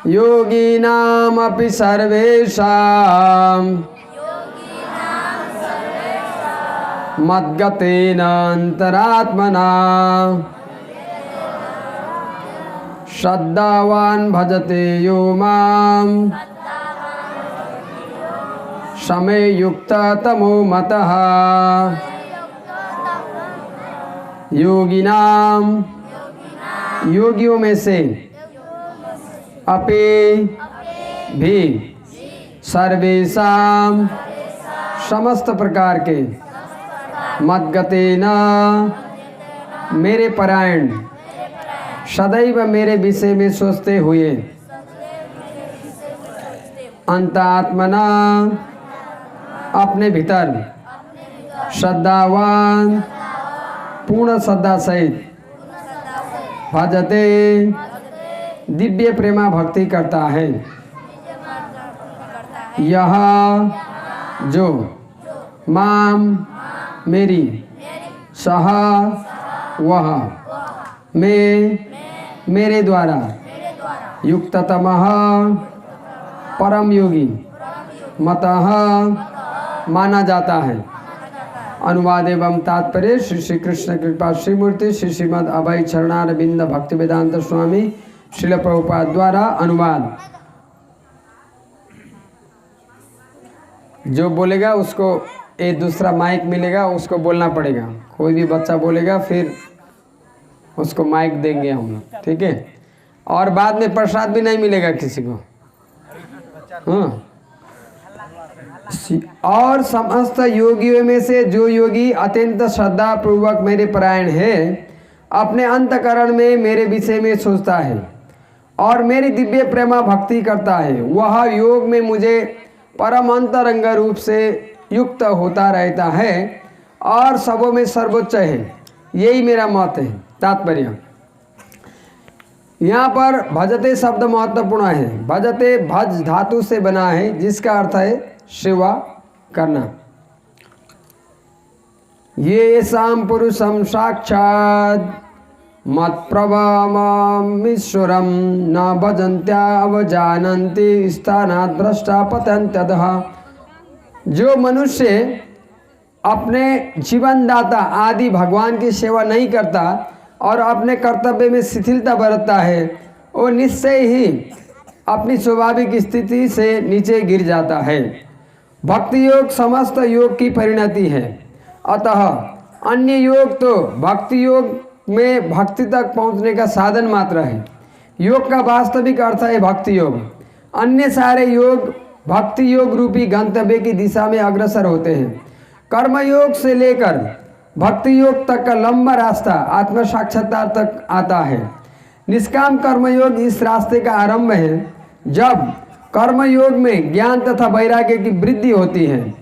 योगिनामपि सर्वेषां मद्गतेन अन्तरात्मना श्रद्धावान् भजते यो मां समे युक्ततमो मतः। योगिनाम योगियों में से अपि भी सर्वेषां समस्त प्रकार के मद्गतेन मेरे परायण सदैव मेरे विषय में सोचते हुए अंतरात्मना अपने भीतर श्रद्धावान पूर्ण श्रद्धा सहित भजते दिव्य प्रेमा भक्ति करता है। यह जो माम मेरी सह वह मैं मेरे द्वारा युक्ततमः परम योगी मतः माना जाता है। अनुवाद एवं तात्पर्य श्री श्री कृष्ण कृपा श्रीमूर्ति श्री श्रीमद् अभय चरणारविंद भक्ति वेदांत स्वामी श्रील प्रभुपाद द्वारा अनुवाद। जो बोलेगा उसको एक दूसरा माइक मिलेगा, उसको बोलना पड़ेगा। कोई भी बच्चा बोलेगा फिर उसको माइक देंगे हम लोग, ठीक है। और बाद में प्रसाद भी नहीं मिलेगा किसी को। हाँ। और समस्त योगियों में से जो योगी अत्यंत श्रद्धा पूर्वक मेरे परायण है, अपने अंतकरण में मेरे विषय में सोचता है और मेरी दिव्य प्रेमा भक्ति करता है, वह योग में मुझे परम अंतरंग रूप से युक्त होता रहता है और सबों में सर्वोच्च है। यही मेरा मत है। तात्पर्य यहाँ पर भजते शब्द महत्वपूर्ण है। भजते भज धातु से बना है, जिसका अर्थ है सेवा करना। ये शाम पुरुषम साक्षात् मत प्रभमीश्वरम न भजन्त्यावजानन्ति स्थानात् भ्रष्टा पतन्त्यतः। जो मनुष्य अपने जीवनदाता आदि भगवान की सेवा नहीं करता और अपने कर्तव्य में शिथिलता बरतता है, वो निश्चय ही अपनी स्वाभाविक स्थिति से नीचे गिर जाता है। भक्ति योग समस्त योग की परिणति है। अतः अन्य योग तो भक्ति योग में भक्ति तक पहुंचने का साधन मात्र है। योग का वास्तविक अर्थ है भक्ति योग। अन्य सारे योग भक्ति योग रूपी गंतव्य की दिशा में अग्रसर होते हैं। कर्म योग से लेकर भक्ति योग तक का लंबा रास्ता आत्म साक्षात्कार तक आता है। निष्काम कर्मयोग इस रास्ते का आरंभ है। जब कर्मयोग में ज्ञान तथा वैराग्य की वृद्धि होती है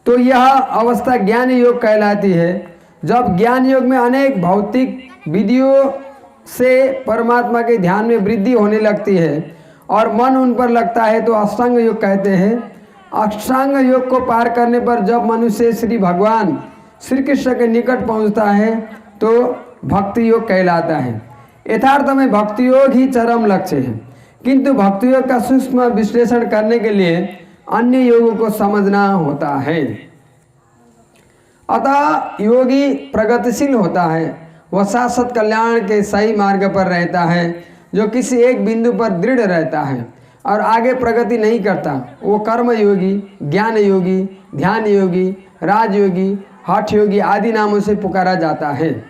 तो यह अवस्था ज्ञान योग कहलाती है। जब ज्ञान योग में अनेक भौतिक विधियों से परमात्मा के ध्यान में वृद्धि होने लगती है और मन उन पर लगता है तो अष्टांग योग कहते हैं। अष्टांग योग को पार करने पर जब मनुष्य श्री भगवान श्री कृष्ण के निकट पहुंचता है तो भक्ति योग कहलाता है। यथार्थ में भक्ति योग ही चरम लक्ष्य है, किंतु भक्ति योग का सूक्ष्म विश्लेषण करने के लिए अन्य योगों को समझना होता है। अतः योगी प्रगतिशील होता है, वह शाश्वत कल्याण के सही मार्ग पर रहता है। जो किसी एक बिंदु पर दृढ़ रहता है और आगे प्रगति नहीं करता, वो कर्म योगी, ज्ञान योगी, ध्यान योगी, राजयोगी, हठ योगी आदि नामों से पुकारा जाता है।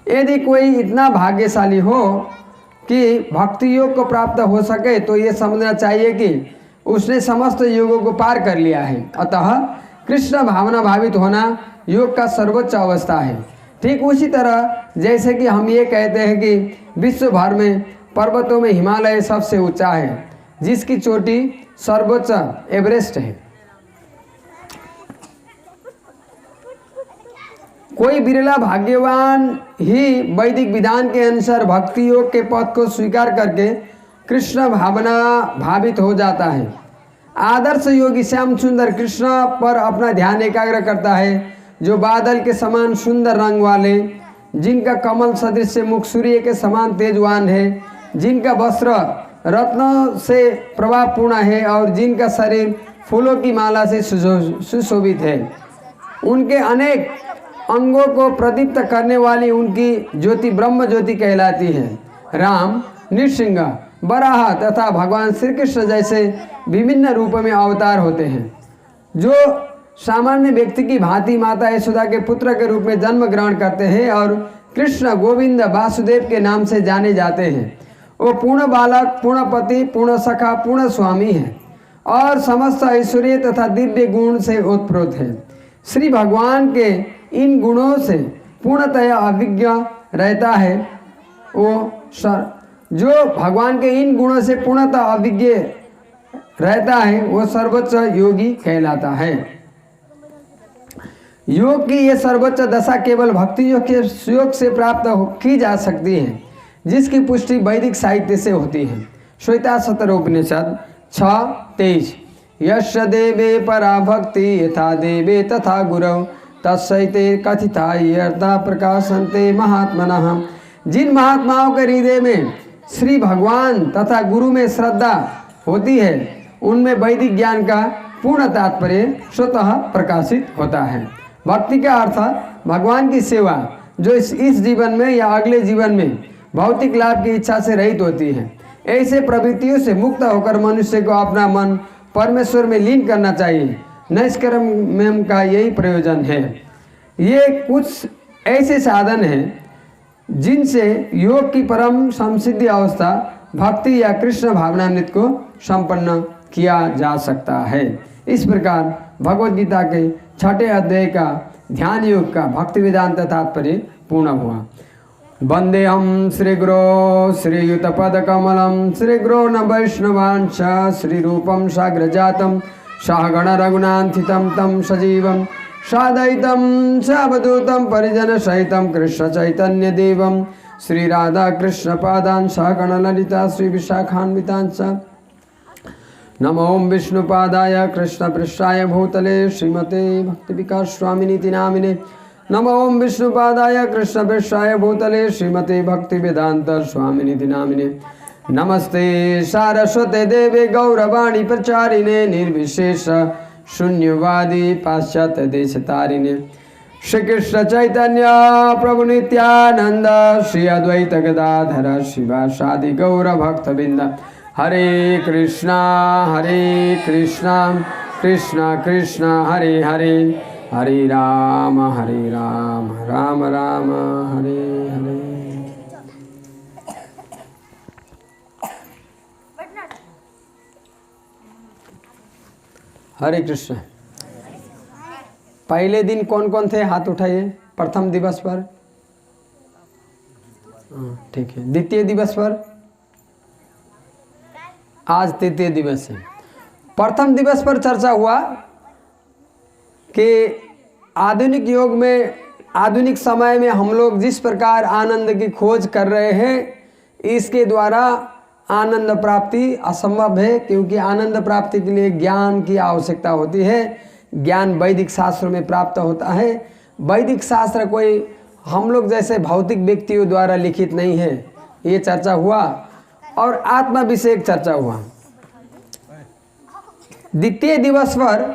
यदि कोई इतना भाग्यशाली हो कि भक्ति योग को प्राप्त हो सके तो ये समझना चाहिए कि उसने समस्त योगों को पार कर लिया है। अतः कृष्ण भावना भावित होना योग का सर्वोच्च अवस्था है। ठीक उसी तरह जैसे कि हम ये कहते हैं कि विश्व भर में पर्वतों में हिमालय सबसे ऊंचा है, जिसकी चोटी सर्वोच्च एवरेस्ट है। कोई बिरला भाग्यवान ही वैदिक विधान के अनुसार भक्ति योग के पथ को स्वीकार करके कृष्ण भावना भावित हो जाता है। आदर्श योगी श्याम सुंदर कृष्ण पर अपना ध्यान एकाग्र करता है, जो बादल के समान सुंदर रंग वाले, जिनका कमल सदृश मुख सूर्य के समान तेजवान है, जिनका वस्त्र रत्नों से प्रभावपूर्ण है और जिनका शरीर फूलों की माला से सुशोभित है। उनके अनेक अंगों को प्रदीप्त करने वाली उनकी ज्योति ब्रह्म ज्योति कहलाती है। राम, नृसिंह, वराह तथा भगवान श्री कृष्ण जैसे विभिन्न रूपों में अवतार होते हैं, जो सामान्य व्यक्ति की भांति माता यशोदा के पुत्र के रूप में जन्म ग्रहण करते हैं और कृष्ण, गोविंद, वासुदेव के नाम से जाने जाते हैं। वो पूर्ण बालक, पूर्ण पति, पूर्ण सखा, पूर्ण स्वामी है और समस्त ऐश्वर्य तथा दिव्य गुण से ओतप्रोत है। श्री भगवान के इन गुणों से पूर्णतया अभिज्ञ रहता है। जो भगवान के इन गुणों से पूर्णतः अभिज्ञ रहता है वो सर्वोच्च योगी कहलाता है। योग की ये सर्वोच्च दशा केवल भक्ति योग के योग से प्राप्त की जा सकती है, जिसकी पुष्टि वैदिक साहित्य से होती है। श्वेताश्वतर उपनिषद 6:23 यश देवे परा भक्ति यथा देवे तथा गुरौ तस्सैते कथिता अर्था प्रकाशन्ते महात्मनः। जिन महात्माओं के हृदय में श्री भगवान तथा गुरु में श्रद्धा होती है, उनमें वैदिक ज्ञान का पूर्ण तात्पर्य स्वतः प्रकाशित होता है। भक्ति का अर्थ भगवान की सेवा, जो इस जीवन में या अगले जीवन में भौतिक लाभ की इच्छा से रहित होती है। ऐसे प्रवृत्तियों से मुक्त होकर मनुष्य को अपना मन परमेश्वर में लीन करना चाहिए। नैष्कर्म्यम का यही प्रयोजन है। ये कुछ ऐसे साधन हैं जिनसे योग की परम संसिद्धि अवस्था भक्ति या कृष्ण भावनामृत को संपन्न किया जा सकता है। इस प्रकार भगवद गीता के 6ठे अध्याय का ध्यान योग का भक्ति वेदांत तात्पर्य पूर्ण हुआ। वंदे हम श्री गुरो श्रीयुत पद कमलम श्री गुरो न वैष्णवांश श्री रूपम साग्रजातम सहगण रघुनाथितम तम सजीवम साद्वैतम सावधूतम परिजन सहितम कृष्ण चैतन्य देवम श्री राधा कृष्ण पादान सहगण ललिता श्री विशाखान्वितांश। नमो विष्णुपादाय कृष्ण पृष्ठाय भूतले श्रीमते भक्ति विकास स्वामिनीति नामिने। नमो विष्णुपादाय कृष्ण पृष्ठाय भूतले श्रीमते भक्ति वेदांत स्वामिनीति नामिने। नमस्ते सारस्वते देवे गौरवाणी प्रचारिणे निर्विशेष शून्यवादी पाश्चात्य देश तारिणे। श्री कृष्ण चैतन्य प्रभु नित्यानंद श्री अद्वैत गदाधर शिवासादि गौर भक्तबिंद। हरे कृष्णा कृष्णा कृष्णा हरे हरे, हरे राम राम राम हरे हरे। हरे कृष्ण। पहले दिन कौन कौन थे, हाथ उठाइए। प्रथम दिवस पर, ठीक है। द्वितीय दिवस पर, आज तृतीय दिवस है। प्रथम दिवस पर चर्चा हुआ कि आधुनिक युग में, आधुनिक समय में हम लोग जिस प्रकार आनंद की खोज कर रहे हैं, इसके द्वारा आनंद प्राप्ति असंभव है, क्योंकि आनंद प्राप्ति के लिए ज्ञान की आवश्यकता होती है। ज्ञान वैदिक शास्त्रों में प्राप्त होता है। वैदिक शास्त्र कोई हम लोग जैसे भौतिक व्यक्तियों द्वारा लिखित नहीं है। ये चर्चा हुआ और आत्मा विषयक चर्चा हुआ। द्वितीय दिवस पर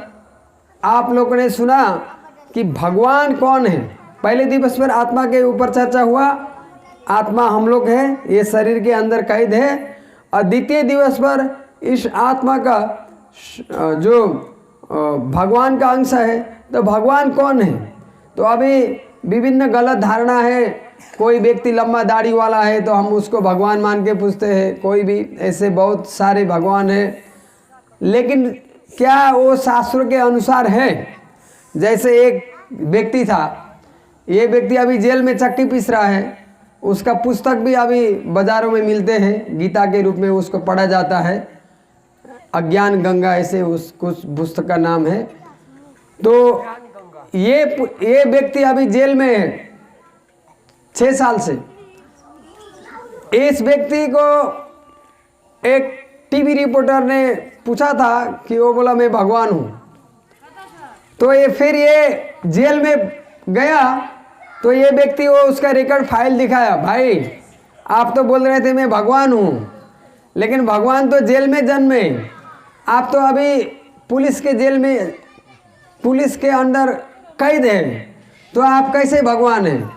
आप लोगों ने सुना कि भगवान कौन है। पहले दिवस पर आत्मा के ऊपर चर्चा हुआ, आत्मा हम लोग हैं, ये शरीर के अंदर कैद है। और द्वितीय दिवस पर इस आत्मा का जो भगवान का अंश है, तो भगवान कौन है। तो अभी विभिन्न गलत धारणा है। कोई व्यक्ति लंबा दाढ़ी वाला है तो हम उसको भगवान मान के पूछते हैं, कोई भी ऐसे बहुत सारे भगवान हैं। लेकिन क्या वो शास्त्रों के अनुसार है। जैसे एक व्यक्ति था, ये व्यक्ति अभी जेल में चक्की पीस रहा है, उसका पुस्तक भी अभी बाज़ारों में मिलते हैं, गीता के रूप में उसको पढ़ा जाता है। अज्ञान गंगा ऐसे उस कुछ पुस्तक का नाम है। तो ये व्यक्ति अभी जेल में है 6 साल से। इस व्यक्ति को एक टीवी रिपोर्टर ने पूछा था कि वो बोला मैं भगवान हूँ। तो ये जेल में गया तो ये व्यक्ति वो उसका रिकॉर्ड फाइल दिखाया, भाई आप तो बोल रहे थे मैं भगवान हूँ, लेकिन भगवान तो जेल में जन्मे, आप तो अभी पुलिस के जेल में, पुलिस के अंदर कैद है, तो आप कैसे भगवान हैं?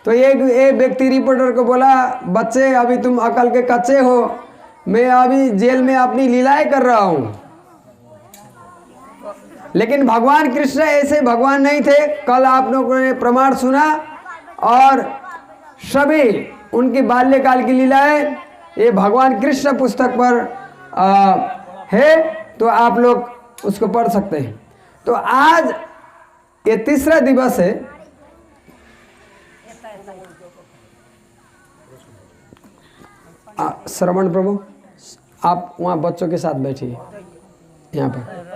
तो एक व्यक्ति रिपोर्टर को बोला, बच्चे अभी तुम अकल के कच्चे हो, मैं अभी जेल में अपनी लीलाएं कर रहा हूँ। लेकिन भगवान कृष्ण ऐसे भगवान नहीं थे। कल आप लोगों ने प्रमाण सुना, और सभी उनकी बाल्यकाल की लीलाएं ये भगवान कृष्ण पुस्तक पर है, तो आप लोग उसको पढ़ सकते हैं। तो आज ये तीसरा दिवस है। श्रवण प्रभु, आप वहाँ बच्चों के साथ बैठिए यहाँ पर।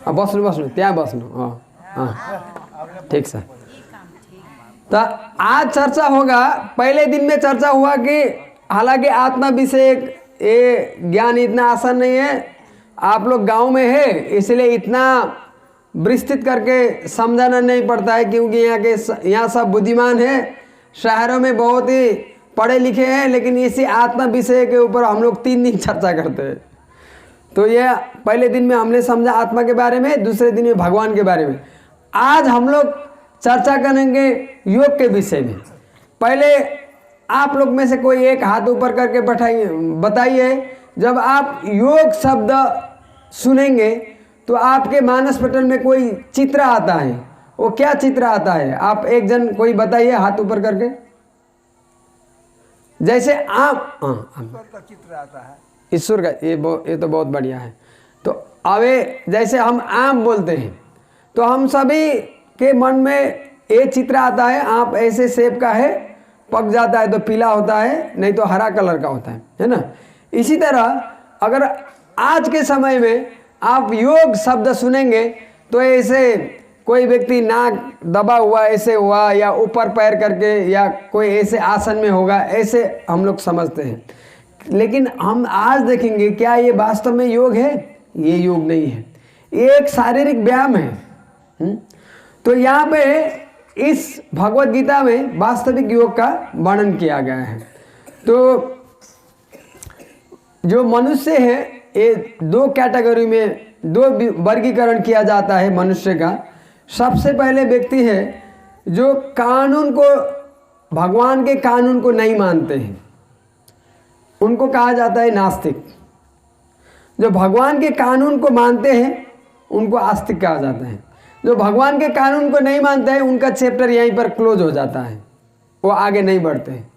बस्नु बस्नु त्यहाँ बस्नु। ठीक सर। तो आज चर्चा होगा। पहले दिन में चर्चा हुआ कि हालांकि आत्मा विषय ये ज्ञान इतना आसान नहीं है, आप लोग गांव में है इसलिए इतना विस्तृत करके समझाना नहीं पड़ता है, क्योंकि यहाँ सब बुद्धिमान है, शहरों में बहुत ही पढ़े लिखे हैं, लेकिन इसी आत्मा विषय के ऊपर हम लोग 3 दिन चर्चा करते हैं। तो ये पहले दिन में हमने समझा आत्मा के बारे में, दूसरे दिन में भगवान के बारे में। आज हम लोग चर्चा करेंगे योग के विषय में। पहले आप लोग में से कोई एक हाथ ऊपर करके बताइए, जब आप योग शब्द सुनेंगे तो आपके मानस पटल में कोई चित्र आता है, वो क्या चित्र आता है? आप एक जन कोई बताइए हाथ ऊपर करके। जैसे आम का चित्र आता है, ईश्वर का। ये तो बहुत बढ़िया है। तो अवे जैसे हम आम बोलते हैं तो हम सभी के मन में ये चित्र आता है, आप ऐसे सेब का है, पक जाता है तो पीला होता है, नहीं तो हरा कलर का होता है ना। इसी तरह अगर आज के समय में आप योग शब्द सुनेंगे तो ऐसे कोई व्यक्ति नाक दबा हुआ ऐसे हुआ, या ऊपर पैर करके, या कोई ऐसे आसन में होगा, ऐसे हम लोग समझते हैं। लेकिन हम आज देखेंगे क्या ये वास्तव में योग है? ये योग नहीं है, ये एक शारीरिक व्यायाम है। तो यहाँ पे इस भगवत गीता में वास्तविक योग का वर्णन किया गया है। तो जो मनुष्य है, ये 2 कैटेगरी में 2 वर्गीकरण किया जाता है मनुष्य का। सबसे पहले व्यक्ति है जो कानून को, भगवान के कानून को नहीं मानते हैं, उनको कहा जाता है नास्तिक। जो भगवान के कानून को मानते हैं उनको आस्तिक कहा जाता है। जो भगवान के कानून को नहीं मानते हैं उनका चैप्टर यहीं पर क्लोज हो जाता है, वो आगे नहीं बढ़ते हैं।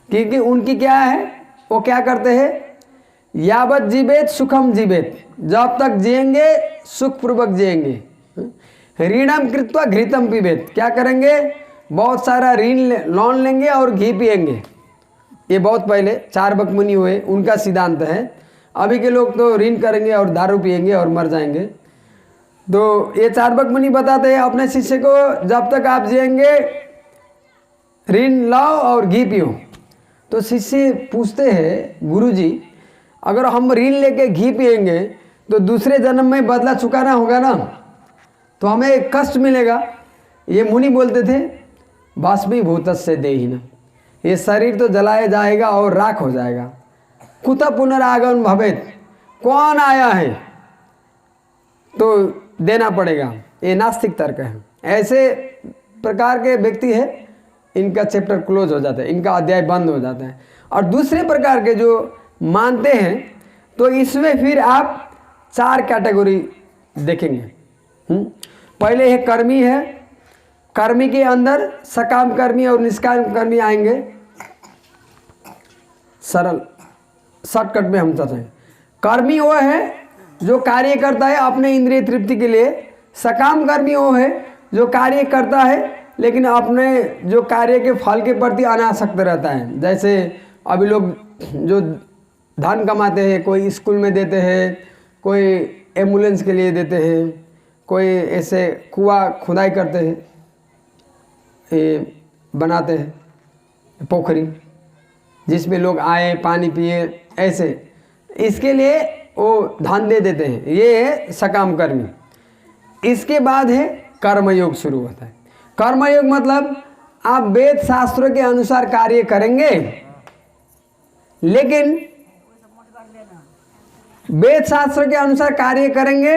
क्योंकि उनकी क्या है, वो क्या करते हैं, यावत जीवेत सुखम जीवेत, जब तक जिएंगे सुखपूर्वक जिएंगे। ऋणम कृत्वा घृतम पीबेत, क्या करेंगे, बहुत सारा ऋण लोन लेंगे और घी पिएंगे। ये बहुत पहले चार्वाक मुनि हुए, उनका सिद्धांत है। अभी के लोग तो ऋण करेंगे और दारू पिएंगे और मर जाएंगे। तो ये चार्वाक मुनि बताते हैं अपने शिष्य को, जब तक आप जिएंगे ऋण लाओ और घी पियो। तो शिष्य पूछते हैं, गुरुजी अगर हम ऋण लेके घी पिएंगे तो दूसरे जन्म में बदला चुकाना होगा ना, तो हमें कष्ट मिलेगा। ये मुनि बोलते थे, बाष्पीभूतस्य देहिनः, ये शरीर तो जलाया जाएगा और राख हो जाएगा। कुतः पुनरागमन भवेत्, कौन आया है तो देना पड़ेगा। ये नास्तिक तर्क है। ऐसे प्रकार के व्यक्ति है, इनका चैप्टर क्लोज हो जाता है, इनका अध्याय बंद हो जाता है। और दूसरे प्रकार के जो मानते हैं, तो इसमें फिर आप 4 कैटेगरी देखेंगे। पहले है कर्मी है, कर्मी के अंदर सकाम कर्मी और निष्काम कर्मी आएंगे। सरल शॉर्टकट में हम चलते हैं। कर्मी वो है जो कार्य करता है अपने इंद्रिय तृप्ति के लिए, सकाम कर्मी वो है जो कार्य करता है लेकिन अपने जो कार्य के फल के प्रति अनासक्त रहता है। जैसे अभी लोग जो धन कमाते हैं, कोई स्कूल में देते हैं, कोई एम्बुलेंस के लिए देते हैं, कोई ऐसे कुआं खुदाई करते हैं, ये बनाते हैं पोखरी जिसमें लोग आए पानी पिए, ऐसे इसके लिए वो ध्यान दे देते हैं, ये है सकाम कर्मी। इसके बाद है कर्मयोग शुरू होता है। कर्मयोग मतलब आप वेद शास्त्रों के अनुसार कार्य करेंगे, लेकिन वेद शास्त्र के अनुसार कार्य करेंगे,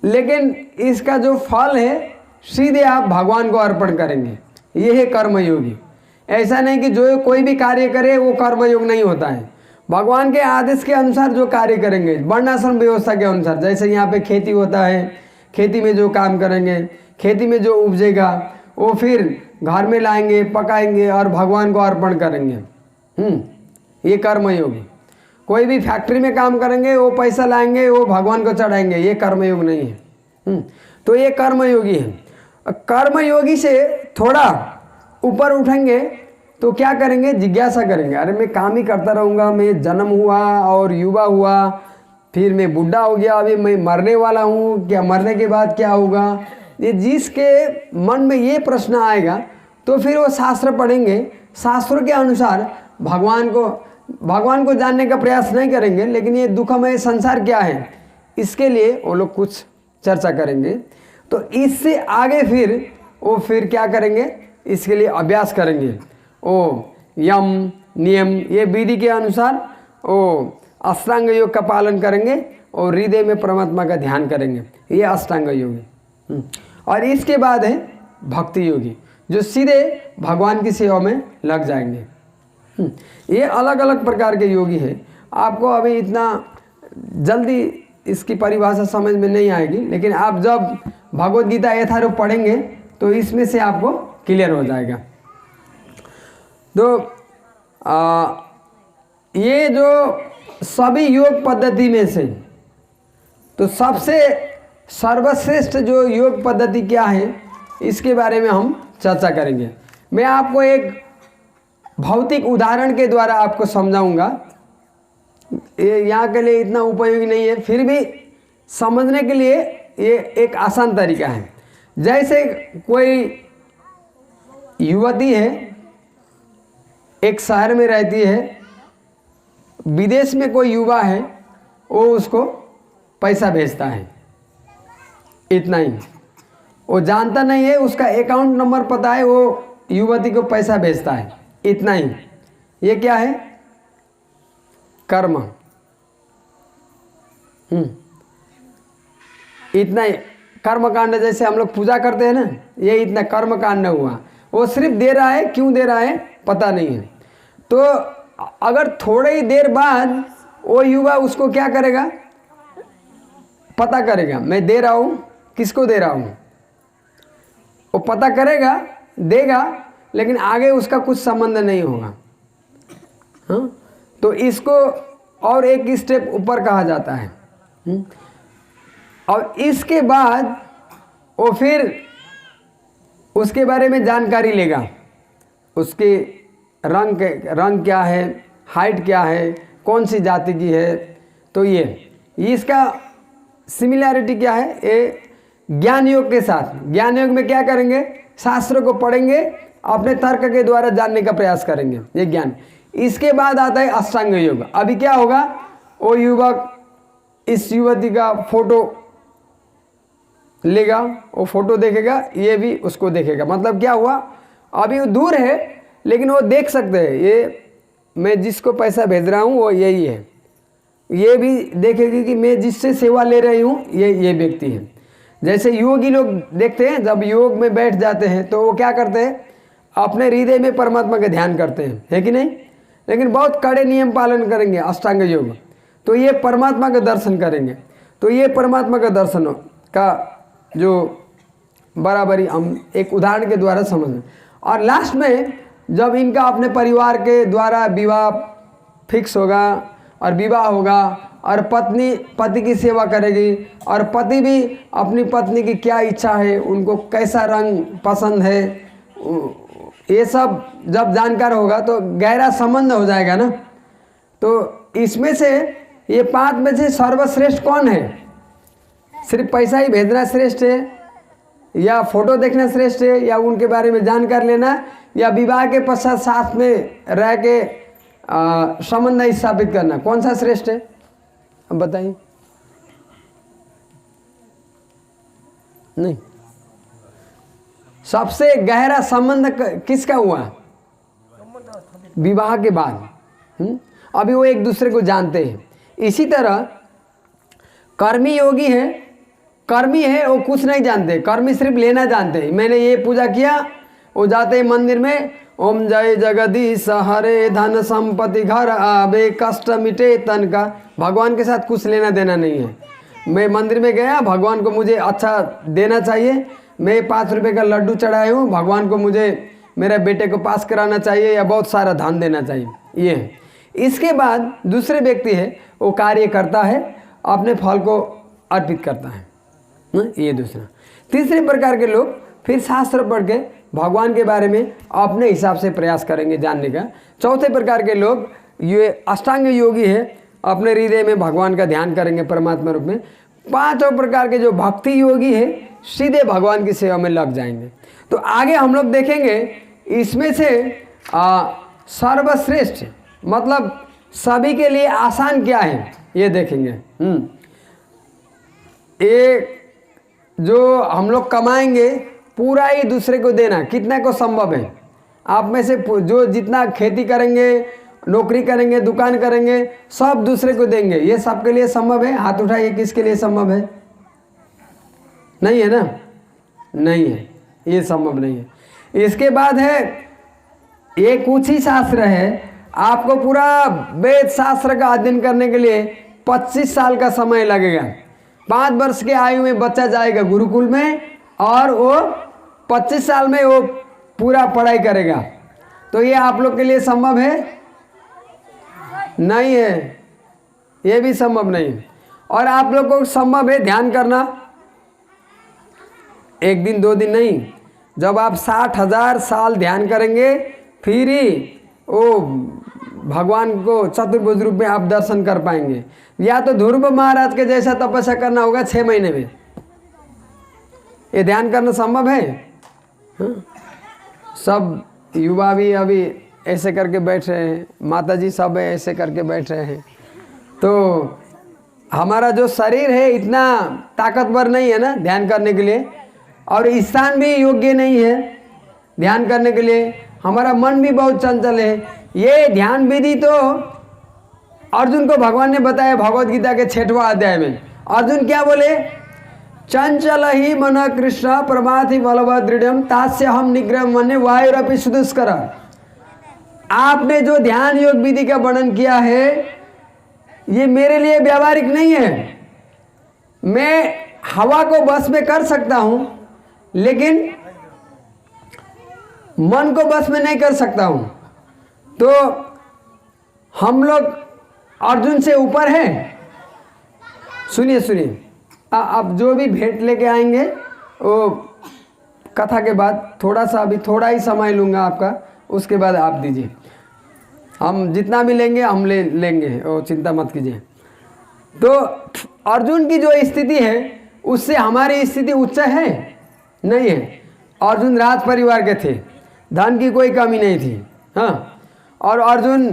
लेकिन इसका जो फल है सीधे आप भगवान को अर्पण करेंगे। ये है कर्मयोगी। ऐसा नहीं कि जो कोई भी कार्य करे वो कर्मयोग नहीं होता है। भगवान के आदेश के अनुसार जो कार्य करेंगे, वर्णाश्रम व्यवस्था के अनुसार, जैसे यहाँ पे खेती होता है, खेती में जो काम करेंगे, खेती में जो उपजेगा वो फिर घर में लाएंगे, पकाएंगे और भगवान को अर्पण करेंगे। ये कर्मयोगी। कोई भी फैक्ट्री में काम करेंगे, वो पैसा लाएंगे, वो भगवान को चढ़ाएंगे, ये कर्मयोग नहीं है। तो ये कर्मयोगी है। कर्मयोगी से थोड़ा ऊपर उठेंगे तो क्या करेंगे, जिज्ञासा करेंगे। अरे मैं काम ही करता रहूँगा, मैं जन्म हुआ और युवा हुआ, फिर मैं बूढ़ा हो गया, अभी मैं मरने वाला हूँ, क्या मरने के बाद क्या होगा। ये जिसके मन में ये प्रश्न आएगा तो फिर वो शास्त्र पढ़ेंगे, शास्त्रों के अनुसार भगवान को जानने का प्रयास नहीं करेंगे, लेकिन ये दुखमय संसार क्या है इसके लिए वो लोग कुछ चर्चा करेंगे। तो इससे आगे फिर वो फिर क्या करेंगे, इसके लिए अभ्यास करेंगे। ओ यम नियम ये विधि के अनुसार वो अष्टांग योग का पालन करेंगे और हृदय में परमात्मा का ध्यान करेंगे। ये अष्टांग योगी। और इसके बाद है भक्ति योगी, जो सीधे भगवान की सेवा में लग जाएंगे। ये अलग अलग प्रकार के योगी है। आपको अभी इतना जल्दी इसकी परिभाषा समझ में नहीं आएगी, लेकिन आप जब भगवद गीता यथारूप पढ़ेंगे तो इसमें से आपको क्लियर हो जाएगा। तो ये जो सभी योग पद्धति में से तो सबसे सर्वश्रेष्ठ जो योग पद्धति क्या है इसके बारे में हम चर्चा करेंगे। मैं आपको एक भौतिक उदाहरण के द्वारा आपको समझाऊंगा। ये यहाँ के लिए इतना उपयोगी नहीं है, फिर भी समझने के लिए ये एक आसान तरीका है। जैसे कोई युवती है, एक शहर में रहती है, विदेश में कोई युवा है, वो उसको पैसा भेजता है, इतना ही। वो जानता नहीं है, उसका अकाउंट नंबर पता है, वो युवती को पैसा भेजता है, इतना ही। ये क्या है, कर्म। इतना ही कर्म कांड। जैसे हम लोग पूजा करते हैं ना, ये इतना कर्म कांड हुआ। वो सिर्फ दे रहा है, क्यों दे रहा है पता नहीं है। तो अगर थोड़ी ही देर बाद वो युवा उसको क्या करेगा, पता करेगा, मैं दे रहा हूँ, किसको दे रहा हूँ, वो पता करेगा, देगा, लेकिन आगे उसका कुछ संबंध नहीं होगा। हाँ, तो इसको और एक स्टेप ऊपर कहा जाता है। और इसके बाद वो फिर उसके बारे में जानकारी लेगा, उसके रंग क्या है, हाइट क्या है, कौन सी जाति की है। तो ये इसका सिमिलैरिटी क्या है, ये ज्ञान योग के साथ। ज्ञान योग में क्या करेंगे, शास्त्रों को पढ़ेंगे, अपने तर्क के द्वारा जानने का प्रयास करेंगे, ये ज्ञान। इसके बाद आता है अष्टांग योग। अभी क्या होगा, वो युवक इस युवती का फोटो लेगा, वो फोटो देखेगा, ये भी उसको देखेगा। मतलब क्या हुआ, अभी वो दूर है लेकिन वो देख सकते हैं, ये मैं जिसको पैसा भेज रहा हूँ वो यही है। ये भी देखेगी कि मैं जिससे सेवा ले रही हूँ ये व्यक्ति है। जैसे योगी लोग देखते हैं, जब योग में बैठ जाते हैं तो वो क्या करते हैं, अपने हृदय में परमात्मा का ध्यान करते हैं, है कि नहीं। लेकिन बहुत कड़े नियम पालन करेंगे अष्टांग योग, तो ये परमात्मा का दर्शन करेंगे। तो ये परमात्मा का दर्शन का जो बराबरी हम एक उदाहरण के द्वारा समझें। और लास्ट में जब इनका अपने परिवार के द्वारा विवाह फिक्स होगा और विवाह होगा और पत्नी पति की सेवा करेगी और पति भी अपनी पत्नी की क्या इच्छा है, उनको कैसा रंग पसंद है, ये सब जब जानकार होगा तो गहरा संबंध हो जाएगा ना। तो इसमें से ये 5 में से सर्वश्रेष्ठ कौन है, सिर्फ पैसा ही भेजना श्रेष्ठ है, या फोटो देखना श्रेष्ठ है, या उनके बारे में जानकार लेना, या विवाह के पश्चात साथ में रह के संबंध स्थापित करना, कौन सा श्रेष्ठ है। अब बताइए, नहीं। सबसे गहरा संबंध किसका हुआ? विवाह के बाद। अभी वो एक दूसरे को जानते हैं। इसी तरह कर्मी योगी है, कर्मी है, वो कुछ नहीं जानते, कर्मी सिर्फ लेना जानते हैं। मैंने ये पूजा किया, वो जाते हैं मंदिर में, ओम जय जगदीश हरे धन संपत्ति घर आवे कष्ट मिटे तन का। भगवान के साथ कुछ लेना देना नहीं है। मैं मंदिर में गया, भगवान को मुझे अच्छा देना चाहिए, मैं 5 रुपये का लड्डू चढ़ाया हूँ, भगवान को मुझे मेरे बेटे को पास कराना चाहिए या बहुत सारा धन देना चाहिए, ये है। इसके बाद दूसरे व्यक्ति है, वो कार्य करता है, अपने फल को अर्पित करता है, ये दूसरा। तीसरे प्रकार के लोग फिर शास्त्र पढ़ के भगवान के बारे में अपने हिसाब से प्रयास करेंगे जानने का। चौथे प्रकार के लोग ये अष्टांग योगी है, अपने हृदय में भगवान का ध्यान करेंगे परमात्मा रूप में। पांचों प्रकार के जो भक्ति योगी है सीधे भगवान की सेवा में लग जाएंगे। तो आगे हम लोग देखेंगे इसमें से सर्वश्रेष्ठ मतलब सभी के लिए आसान क्या है, ये देखेंगे। एक जो हम लोग कमाएंगे पूरा ही दूसरे को देना कितना को संभव है? आप में से जो जितना खेती करेंगे, नौकरी करेंगे, दुकान करेंगे, सब दूसरे को देंगे, ये सबके लिए संभव है? हाथ उठाइए, किसके लिए संभव है? नहीं है ना, नहीं है, ये संभव नहीं है। इसके बाद है एक कुछ ही शास्त्र है, आपको पूरा वेद शास्त्र का अध्ययन करने के लिए 25 साल का समय लगेगा। 5 वर्ष के आयु में बच्चा जाएगा गुरुकुल में और वो 25 साल में वो पूरा पढ़ाई करेगा। तो ये आप लोग के लिए संभव है? नहीं है, ये भी संभव नहीं है। और आप लोग को संभव है ध्यान करना, एक दिन 2 दिन नहीं, जब आप 60,000 साल ध्यान करेंगे फिर ही वो भगवान को चतुर्भुज रूप में आप दर्शन कर पाएंगे। या तो ध्रुव महाराज के जैसा तपस्या करना होगा 6 महीने में। ये ध्यान करना संभव है? सब युवा भी अभी ऐसे करके बैठ रहे हैं, माता जी सब ऐसे करके बैठ रहे हैं। तो हमारा जो शरीर है इतना ताकतवर नहीं है ना ध्यान करने के लिए, और स्थान भी योग्य नहीं है ध्यान करने के लिए। हमारा मन भी बहुत चंचल है। ये ध्यान विधि तो अर्जुन को भगवान ने बताया भगवत गीता के 6वां अध्याय में। अर्जुन क्या बोले? चंचल ही मन कृष्ण प्रमाथि बलवत दृढ़ तास्य हम निग्रह मन वायुरपि सुदुष्कर। आपने जो ध्यान योग विधि का वर्णन किया है ये मेरे लिए व्यावहारिक नहीं है। मैं हवा को बस में कर सकता हूं लेकिन मन को बस में नहीं कर सकता हूं। तो हम लोग अर्जुन से ऊपर हैं। सुनिए सुनिए, अब जो भी भेंट लेके आएंगे वो कथा के बाद थोड़ा सा, अभी थोड़ा ही समय लूँगा आपका, उसके बाद आप दीजिए। हम जितना भी लेंगे हम लेंगे, वो चिंता मत कीजिए। तो अर्जुन की जो स्थिति है उससे हमारी स्थिति उच्च है नहीं है। अर्जुन राज परिवार के थे, धन की कोई कमी नहीं थी, हाँ, और अर्जुन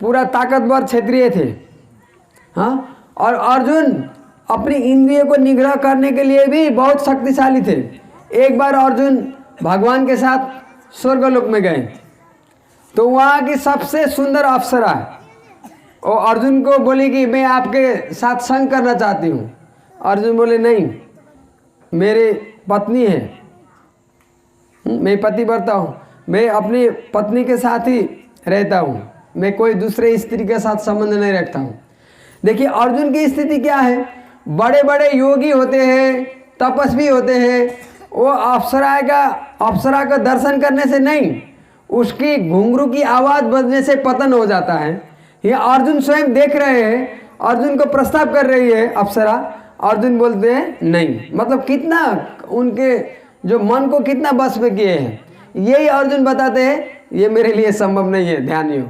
पूरा ताकतवर क्षत्रिय थे, हाँ, और अर्जुन अपनी इंद्रियों को निग्रह करने के लिए भी बहुत शक्तिशाली थे। एक बार अर्जुन भगवान के साथ स्वर्गलोक में गए तो वहाँ की सबसे सुंदर अप्सरा और अर्जुन को बोली कि मैं आपके साथ संग करना चाहती हूँ। अर्जुन बोले नहीं, मेरी पत्नी है, मैं पतिव्रता हूँ, मैं अपनी पत्नी के साथ ही रहता हूँ, मैं कोई दूसरे स्त्री के साथ संबंध नहीं रखता हूँ। देखिए अर्जुन की स्थिति क्या है, बड़े बड़े योगी होते हैं, तपस्वी होते हैं, वो अप्सरा का दर्शन करने से नहीं, उसकी घुंघरू की आवाज़ बजने से पतन हो जाता है। ये अर्जुन स्वयं देख रहे हैं, अर्जुन को प्रस्ताव कर रही है अप्सरा, अर्जुन बोलते हैं नहीं। मतलब कितना उनके जो मन को कितना बस में किए हैं, यही अर्जुन बताते हैं ये मेरे लिए संभव नहीं है ध्यान योग।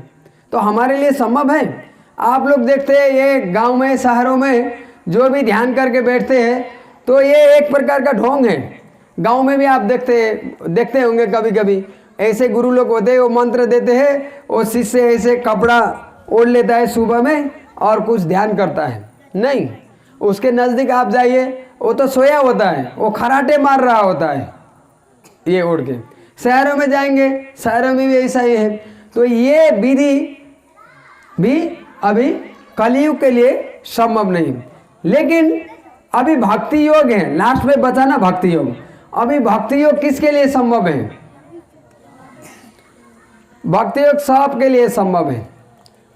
तो हमारे लिए संभव है। आप लोग देखते हैं ये गांव में शहरों में जो भी ध्यान करके बैठते हैं तो ये एक प्रकार का ढोंग है। गांव में भी आप देखते होंगे कभी कभी ऐसे गुरु लोग होते हैं, वो मंत्र देते हैं, वो शिष्य ऐसे कपड़ा ओढ़ लेता है सुबह में और कुछ ध्यान करता है, नहीं, उसके नज़दीक आप जाइए, वो तो सोया होता है, वो खराटे मार रहा होता है ये उड़ के। शहरों में जाएंगे, शहरों में भी ऐसा ही है। तो ये विधि भी अभी कलयुग के लिए संभव नहीं। लेकिन अभी भक्ति योग है, लास्ट में बचा ना भक्ति योग। अभी भक्ति योग किसके लिए संभव है? भक्ति योग सबके लिए संभव है।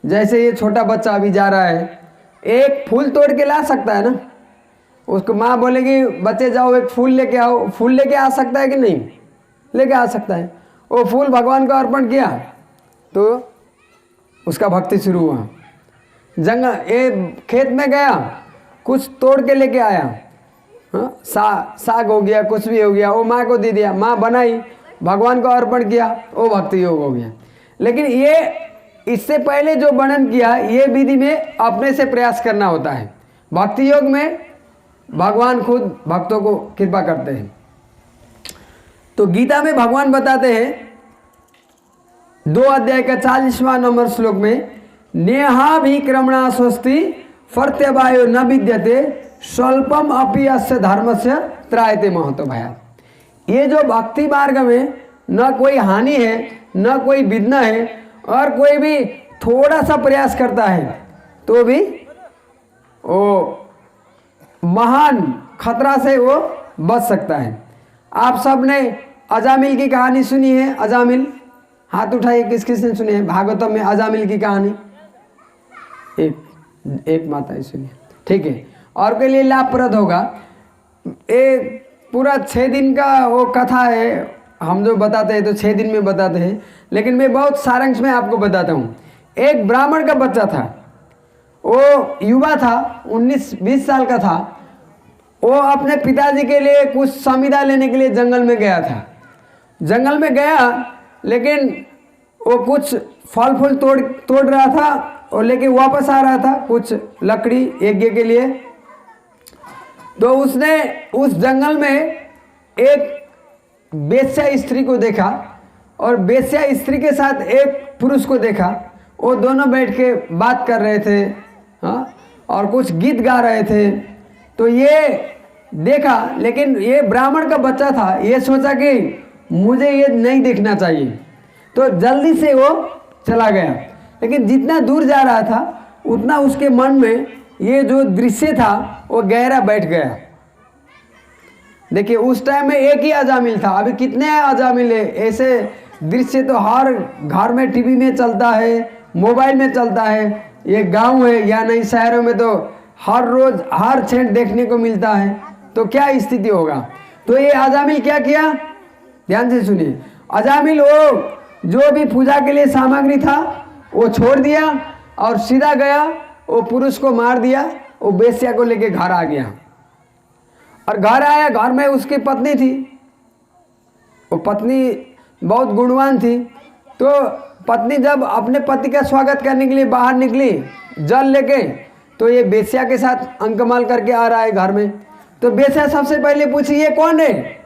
जैसे ये छोटा बच्चा अभी जा रहा है, एक फूल तोड़ के ला सकता है ना, उसको माँ बोलेगी बच्चे जाओ एक फूल लेके आओ, फूल लेके आ सकता है कि नहीं? लेके आ सकता है। वो फूल भगवान को अर्पण किया तो उसका भक्ति शुरू हुआ। जंगल खेत में गया, कुछ तोड़ के लेके आया, हाँ, साग हो गया, कुछ भी हो गया, वो माँ को दे दिया, माँ बनाई, भगवान को अर्पण किया, वो भक्ति योग हो गया। लेकिन ये इससे पहले जो वर्णन किया, ये विधि में अपने से प्रयास करना होता है। भक्ति योग में भगवान खुद भक्तों को कृपा करते हैं। तो गीता में भगवान बताते हैं 2 अध्याय का 40वां नंबर श्लोक में, नेहाभिक्रमणा स्वस्ति फर्त्यवायो न विद्यते स्वल्पम अपि अस्य धर्मस्य त्रायते महतो भयात्। ये जो भक्ति मार्ग में न कोई हानि है, न कोई विघ्न है, और कोई भी थोड़ा सा प्रयास करता है तो भी वो महान खतरा से वो बच सकता है। आप सब ने अजामिल की कहानी सुनी है? अजामिल, हाथ उठाइए किस किस ने सुनी है? भागवतम में अजामिल की कहानी एक माता ही सुनिए, ठीक है, और के लिए लाभप्रद होगा। एक पूरा 6 दिन का वो कथा है, हम जो बताते हैं तो 6 दिन में बताते हैं, लेकिन मैं बहुत सारांश में आपको बताता हूँ। एक ब्राह्मण का बच्चा था, वो युवा था, 19-20 साल का था। वो अपने पिताजी के लिए कुछ समिधा लेने के लिए जंगल में गया था। जंगल में गया, लेकिन वो कुछ फल फूल तोड़ रहा था और लेके वापस आ रहा था कुछ लकड़ी यज्ञ के लिए। तो उसने उस जंगल में एक वेश्या स्त्री को देखा और वेश्या स्त्री के साथ एक पुरुष को देखा। वो दोनों बैठ के बात कर रहे थे, हाँ, और कुछ गीत गा रहे थे। तो ये देखा, लेकिन ये ब्राह्मण का बच्चा था, ये सोचा कि मुझे ये नहीं देखना चाहिए, तो जल्दी से वो चला गया। लेकिन जितना दूर जा रहा था उतना उसके मन में ये जो दृश्य था वो गहरा बैठ गया। देखिए उस टाइम में एक ही अजामिल था, अभी कितने अजामिल है। ऐसे दृश्य तो हर घर में टीवी में चलता है, मोबाइल में चलता है। ये गांव है या नहीं, शहरों में तो हर रोज हर क्षण देखने को मिलता है। तो क्या स्थिति होगा? तो ये अजामिल क्या किया, ध्यान से सुनिए। अजामिल वो जो भी पूजा के लिए सामग्री था वो छोड़ दिया और सीधा गया, वो पुरुष को मार दिया, वो वेश्या को लेके घर आ गया। और घर आया, घर में उसकी पत्नी थी। वो पत्नी बहुत गुणवान थी। तो पत्नी जब अपने पति का स्वागत करने के लिए बाहर निकली जल लेके, तो ये वेश्या के साथ अंकमाल करके आ रहा है घर में। तो वेश्या सबसे पहले पूछी ये कौन है?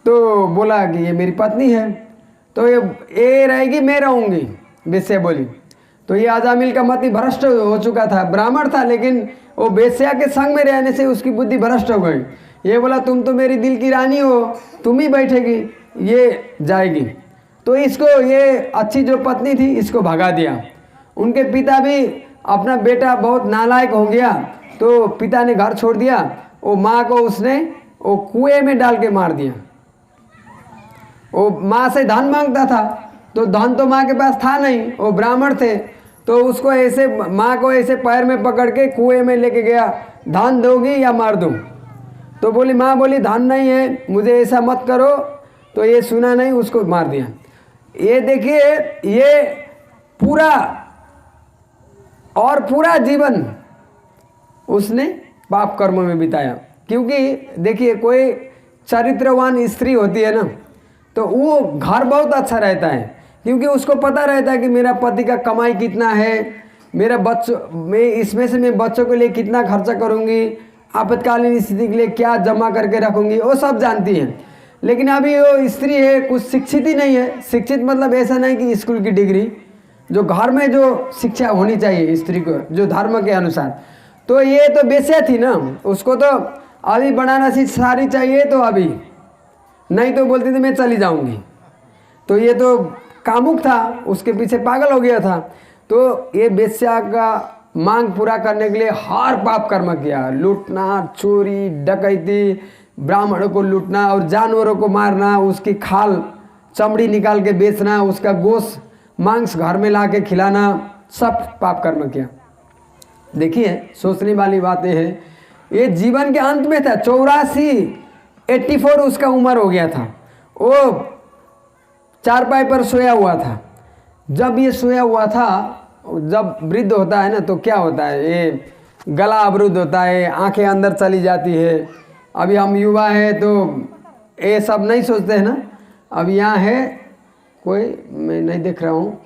तो बोला कि ये मेरी पत्नी है। तो ये रहेगी, मैं रहूँगी, वेश्या बोली। तो ये अजामिल का मति भ्रष्ट हो चुका था, ब्राह्मण था, लेकिन वो वेश्या के संग में रहने से उसकी बुद्धि भ्रष्ट हो गई। ये बोला तुम तो मेरी दिल की रानी हो, तुम ही बैठेगी, ये जाएगी। तो इसको, ये अच्छी जो पत्नी थी, इसको भगा दिया। उनके पिता भी, अपना बेटा बहुत नालायक हो गया, तो पिता ने घर छोड़ दिया। वो माँ को उसने वो कुएं में डाल के मार दिया। वो माँ से धन मांगता था, तो धन तो माँ के पास था नहीं, वो ब्राह्मण थे। तो उसको ऐसे, माँ को ऐसे पैर में पकड़ के कुएं में लेके गया, धन दोगी या मार दूँ? तो बोली, माँ बोली धन नहीं है, मुझे ऐसा मत करो। तो ये सुना नहीं, उसको मार दिया। ये देखिए, ये पूरा जीवन उसने पाप कर्मों में बिताया। क्योंकि देखिए, कोई चरित्रवान स्त्री होती है ना, तो वो घर बहुत अच्छा रहता है, क्योंकि उसको पता रहता है कि मेरा पति का कमाई कितना है, मेरा मैं इसमें से मैं बच्चों के लिए कितना खर्चा करूँगी, आपातकालीन स्थिति के लिए क्या जमा करके रखूँगी, वो सब जानती है। लेकिन अभी वो स्त्री है, कुछ शिक्षित ही नहीं है। शिक्षित मतलब ऐसा नहीं कि स्कूल की डिग्री, जो घर में जो शिक्षा होनी चाहिए स्त्री को, जो धर्म के अनुसार। तो ये तो बेस्या थी ना, उसको तो अभी बनाना सी साड़ी चाहिए, तो अभी नहीं तो बोलती थी मैं चली जाऊंगी। तो ये तो कामुक था, उसके पीछे पागल हो गया था। तो ये बेस्या का मांग पूरा करने के लिए हर पाप कर्म किया, लूटना, चोरी, डकैती, ब्राह्मणों को लूटना और जानवरों को मारना, उसकी खाल चमड़ी निकाल के बेचना, उसका गोश्त मांस घर में ला के खिलाना, सब पाप कर्म किया। देखिए सोचने वाली बात ये है, ये जीवन के अंत में था, 84 उसका उम्र हो गया था। वो चारपाई पर सोया हुआ था। जब ये सोया हुआ था, जब वृद्ध होता है ना तो क्या होता है, ये गला अवरुद्ध होता है, आंखें अंदर चली जाती है। अभी हम युवा हैं तो ये सब नहीं सोचते हैं ना। अब यहाँ है कोई, मैं नहीं देख रहा हूँ,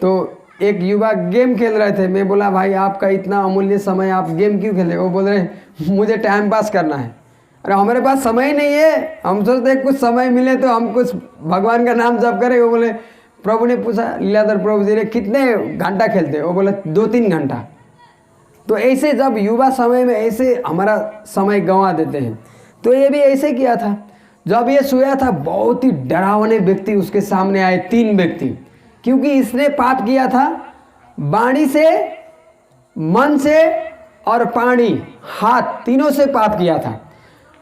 तो एक युवा गेम खेल रहे थे। मैं बोला भाई आपका इतना अमूल्य समय, आप गेम क्यों खेल रहे? वो बोल रहे मुझे टाइम पास करना है। अरे हमारे पास समय ही नहीं है, हम सोचते कुछ समय मिले तो हम कुछ भगवान का नाम जप करें। वो बोले, प्रभु ने पूछा लीलाधर प्रभु जी ने कितने घंटा खेलते? वो बोले 2-3 घंटा। तो ऐसे जब युवा समय में ऐसे हमारा समय गंवा देते हैं। तो ये भी ऐसे किया था। जब ये सोया था, बहुत ही डरावने व्यक्ति उसके सामने आए, 3 व्यक्ति, क्योंकि इसने पाप किया था वाणी से, मन से और पानी, हाथ, तीनों से पाप किया था।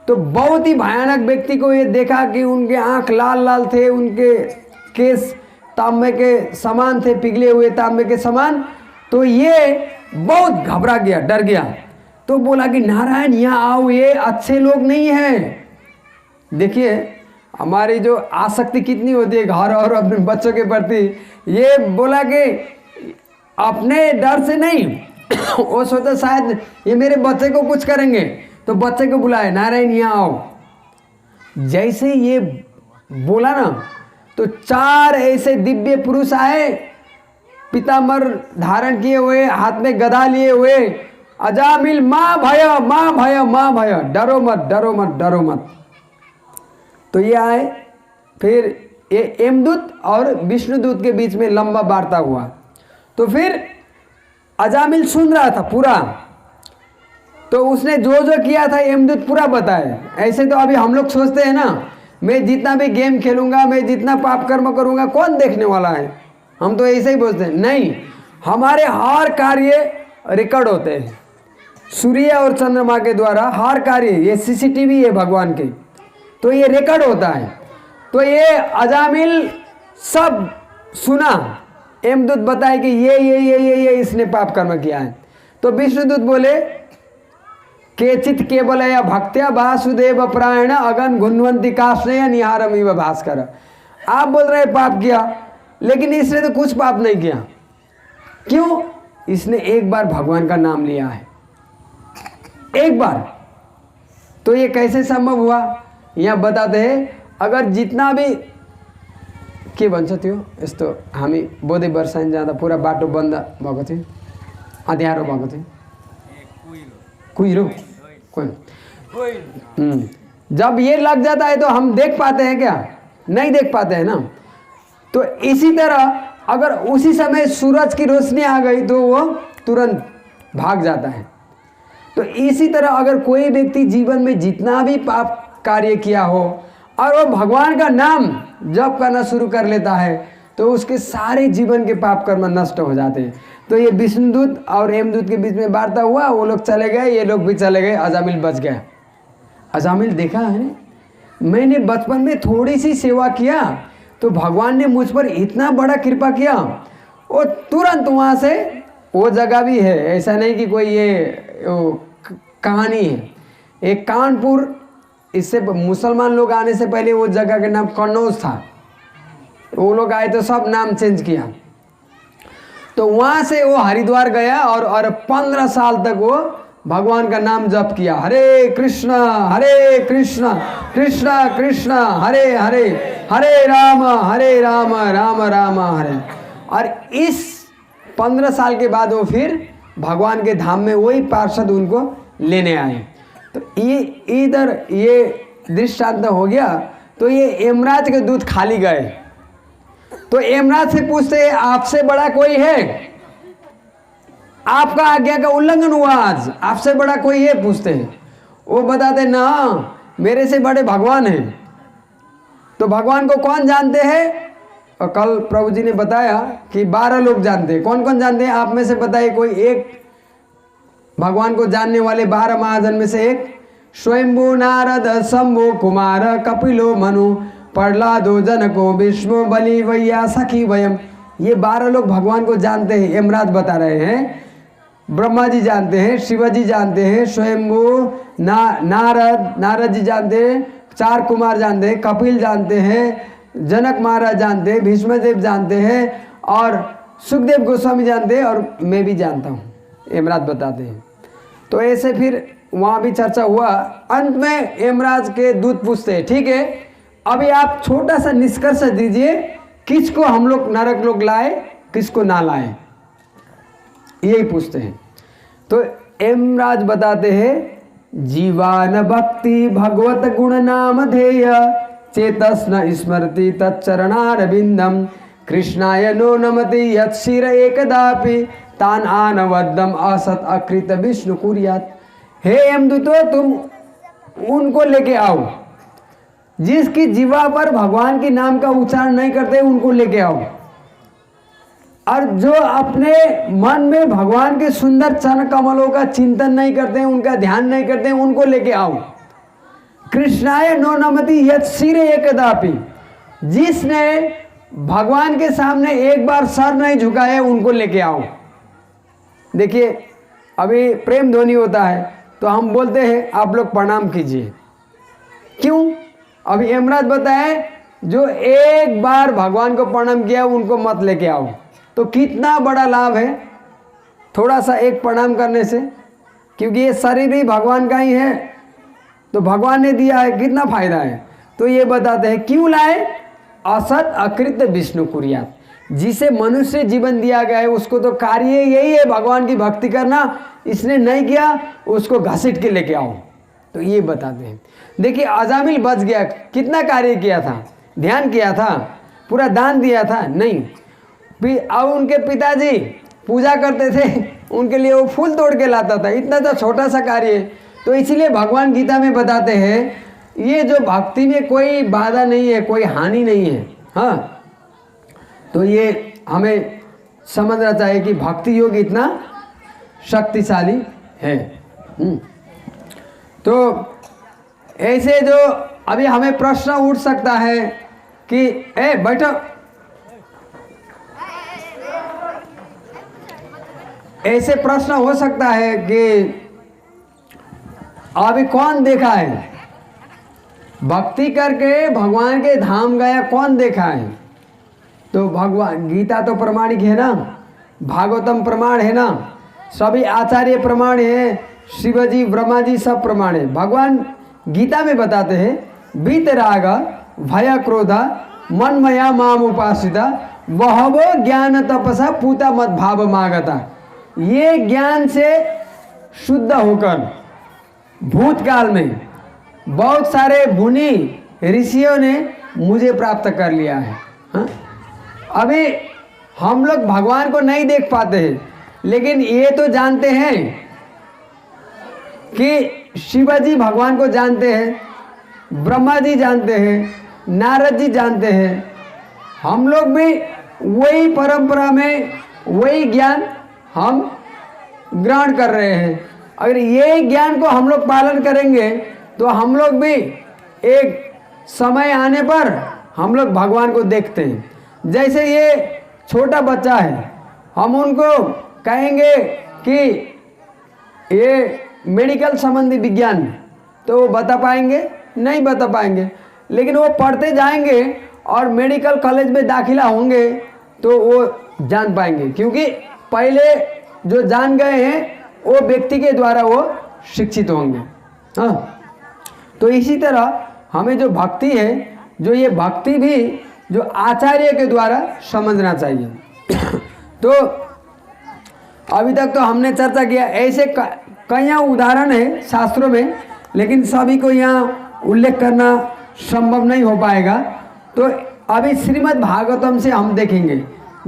तो बहुत ही भयानक व्यक्ति को ये देखा कि उनके आंख लाल लाल थे, उनके केस तांबे के समान थे, पिघले हुए तांबे के समान। तो ये बहुत घबरा गया, डर गया। तो बोला कि नारायण यहाँ आओ, ये अच्छे लोग नहीं हैं। देखिए हमारी जो आसक्ति कितनी होती है घर और अपने बच्चों के प्रति। ये बोला कि अपने डर से नहीं, वो सोचा शायद ये मेरे बच्चे को कुछ करेंगे, तो बच्चे को बुलाए, नारायण यहाँ आओ। जैसे ये बोला ना, तो 4 ऐसे दिव्य पुरुष आए, पीताम्बर धारण किए हुए, हाथ में गदा लिए हुए। अजामिल माँ भय, माँ भय, माँ भय, डरो मत, डरो मत, डरो मत। तो ये आए। फिर ये यमदूत और विष्णुदूत के बीच में लंबा वार्ता हुआ। तो फिर अजामिल सुन रहा था पूरा। तो उसने जो जो किया था यमदूत पूरा बताए। ऐसे तो अभी हम लोग सोचते हैं ना, मैं जितना भी गेम खेलूंगा, मैं जितना पाप कर्म करूंगा, कौन देखने वाला है? हम तो ऐसे ही बोलते हैं। नहीं, हमारे हर कार्य रिकॉर्ड होते हैं सूर्य और चंद्रमा के द्वारा। हर कार्य, ये सीसीटीवी है भगवान के, तो ये रिकॉर्ड होता है। तो ये अजामिल सब सुना, यमदूत बताए कि ये इसने पाप कर्म किया है। तो विष्णुदूत बोले, केचित केवल या भक्त्या वासुदेव प्रायण अगन घुन्वंती काष्णय निहारमिव भास्कर। आप बोल रहे पाप किया, लेकिन इसने तो कुछ पाप नहीं किया। क्यों? इसने एक बार भगवान का नाम लिया है, एक बार। तो ये कैसे संभव हुआ? यहाँ बताते हैं, अगर जितना भी के भन्छ थियो, यस्तो हामी बोधे वर्षाइन जाँदा पुरा बाटो बन्द भएको थियो, अँध्यारो भएको थियो, कुहिरो कोई। जब ये लग जाता है तो हम देख पाते हैं क्या? नहीं देख पाते हैं ना। तो इसी तरह अगर उसी समय सूरज की रोशनी आ गई तो वो तुरंत भाग जाता है। तो इसी तरह अगर कोई व्यक्ति जीवन में जितना भी पाप कार्य किया हो और वो भगवान का नाम जप करना शुरू कर लेता है, तो उसके सारे जीवन के पाप कर्म नष्ट हो जाते हैं। तो ये विष्णुदूत और यमदूत के बीच में वार्ता हुआ, वो लोग चले गए, ये लोग भी चले गए, अजामिल बच गया। अजामिल देखा है, मैंने बचपन में थोड़ी सी सेवा किया तो भगवान ने मुझ पर इतना बड़ा कृपा किया। वो तुरंत वहाँ से, वो जगह भी है, ऐसा नहीं कि कोई ये कहानी है। एक कानपुर, इससे मुसलमान लोग आने से पहले वो जगह का नाम कन्नौज था। वो लोग आए तो सब नाम चेंज किया। तो वहाँ से वो हरिद्वार गया और 15 साल तक वो भगवान का नाम जप किया। हरे कृष्णा कृष्ण कृष्ण हरे हरे, हरे राम राम राम हरे। और इस 15 साल के बाद वो फिर भगवान के धाम में वही पार्षद उनको लेने आए। तो ये इधर ये दृष्टांत हो गया। तो ये यमराज के दूत खाली गए। तो यमराज से पूछते हैं आपसे बड़ा कोई है? आपका आज्ञा का उल्लंघन हुआ, आज आपसे बड़ा कोई है पूछते हैं। वो बताते ना मेरे से बड़े भगवान हैं। तो भगवान को कौन जानते हैं? और कल प्रभु जी ने बताया कि 12 लोग जानते हैं। कौन कौन जानते हैं? आप में से बताइए कोई एक भगवान को जानने वाले 12 महाजन में से एक। स्वयंभू नारद शंभु कुमार कपिलो मनु प्रहलादो जनको विष्णु बलि वैया सखी वयम। ये 12 लोग भगवान को जानते हैं, यमराज बता रहे हैं। ब्रह्मा जी जानते हैं, शिव जी जानते हैं, स्वयंभू नारद जी जानते हैं, 4 कुमार जानते हैं, कपिल जानते हैं, जनक महाराज जानते हैं, भीष्मदेव जानते हैं और सुखदेव गोस्वामी जानते हैं और मैं भी जानता हूँ, यमराज बताते हैं। तो ऐसे फिर वहाँ भी चर्चा हुआ। अंत में यमराज के दूत पूछते हैं ठीक है अभी आप छोटा सा निष्कर्ष दीजिए, किसको हम लोग नरक लोग लाए, किसको ना लाए, यही पूछते हैं। तो यमराज बताते हैं जीवान भक्ति भगवत गुण नाम ध्येय चेतस्न स्मृति तच्चरणारविंदम कृष्णाय नो नमति यत्शिर एकदापि तान आनवद्दम असत अकृत विष्णु कुर्यात। हे यमदूतो तुम उनको लेके आओ जिसकी जीवा पर भगवान के नाम का उच्चारण नहीं करते, उनको लेके आओ। और जो अपने मन में भगवान के सुंदर चरण कमलों का चिंतन नहीं करते, उनका ध्यान नहीं करते, उनको लेके आओ। कृष्णाय नो नमति यत्शिर एकदापि, जिसने भगवान के सामने एक बार सर नहीं झुकाए, उनको लेके आओ। देखिए अभी प्रेम ध्वनि होता है तो हम बोलते हैं आप लोग प्रणाम कीजिए, क्यों? अभी यमराज बताए जो एक बार भगवान को प्रणाम किया उनको मत लेके आओ। तो कितना बड़ा लाभ है थोड़ा सा एक प्रणाम करने से, क्योंकि ये शरीर ही भगवान का ही है, तो भगवान ने दिया है, कितना फायदा है। तो ये बताते हैं क्यों लाए? असत अकृत विष्णु कुर्यात, जिसे मनुष्य जीवन दिया गया है उसको तो कार्य यही है भगवान की भक्ति करना, इसने नहीं किया उसको घसीट के लेके आओ। तो ये बताते हैं। देखिए अजामिल बच गया, कितना कार्य किया था, ध्यान किया था, पूरा दान दिया था, नहीं। अब उनके पिताजी पूजा करते थे, उनके लिए वो फूल तोड़ के लाता था, इतना तो छोटा सा कार्य है। तो इसलिए भगवान गीता में बताते हैं ये जो भक्ति में कोई बाधा नहीं है, कोई हानि नहीं है। हाँ, तो ये हमें समझना चाहिए कि भक्ति योग इतना शक्तिशाली है। तो ऐसे जो अभी हमें प्रश्न उठ सकता है कि बैठो, ऐसे प्रश्न हो सकता है कि अभी कौन देखा है भक्ति करके भगवान के धाम गया, कौन देखा है? तो भगवान गीता तो प्रमाणिक है ना, भागवतम प्रमाण है ना, सभी आचार्य प्रमाण है, शिवजी ब्रह्मा जी सब प्रमाण है। भगवान गीता में बताते हैं वीतराग भय क्रोधा मनमया माम उपासिता वहवो ज्ञान तपसा पूता मत भाव मागता। ये ज्ञान से शुद्ध होकर भूतकाल में बहुत सारे मुनि ऋषियों ने मुझे प्राप्त कर लिया है। हाँ? अभी हम लोग भगवान को नहीं देख पाते हैं, लेकिन ये तो जानते हैं कि शिवाजी भगवान को जानते हैं, ब्रह्मा जी जानते हैं, नारद जी जानते हैं। हम लोग भी वही परंपरा में वही ज्ञान हम ग्रहण कर रहे हैं। अगर ये ज्ञान को हम लोग पालन करेंगे तो हम लोग भी एक समय आने पर हम लोग भगवान को देखते हैं। जैसे ये छोटा बच्चा है, हम उनको कहेंगे कि ये मेडिकल संबंधी विज्ञान, तो वो बता पाएंगे? नहीं बता पाएंगे। लेकिन वो पढ़ते जाएंगे और मेडिकल कॉलेज में दाखिला होंगे तो वो जान पाएंगे, क्योंकि पहले जो जान गए हैं वो व्यक्ति के द्वारा वो शिक्षित होंगे। हाँ, तो इसी तरह हमें जो भक्ति है, जो ये भक्ति भी जो आचार्य के द्वारा समझना चाहिए। तो अभी तक तो हमने चर्चा किया, ऐसे कई उदाहरण है शास्त्रों में, लेकिन सभी को यहाँ उल्लेख करना संभव नहीं हो पाएगा। तो अभी श्रीमद् भागवतम से हम देखेंगे।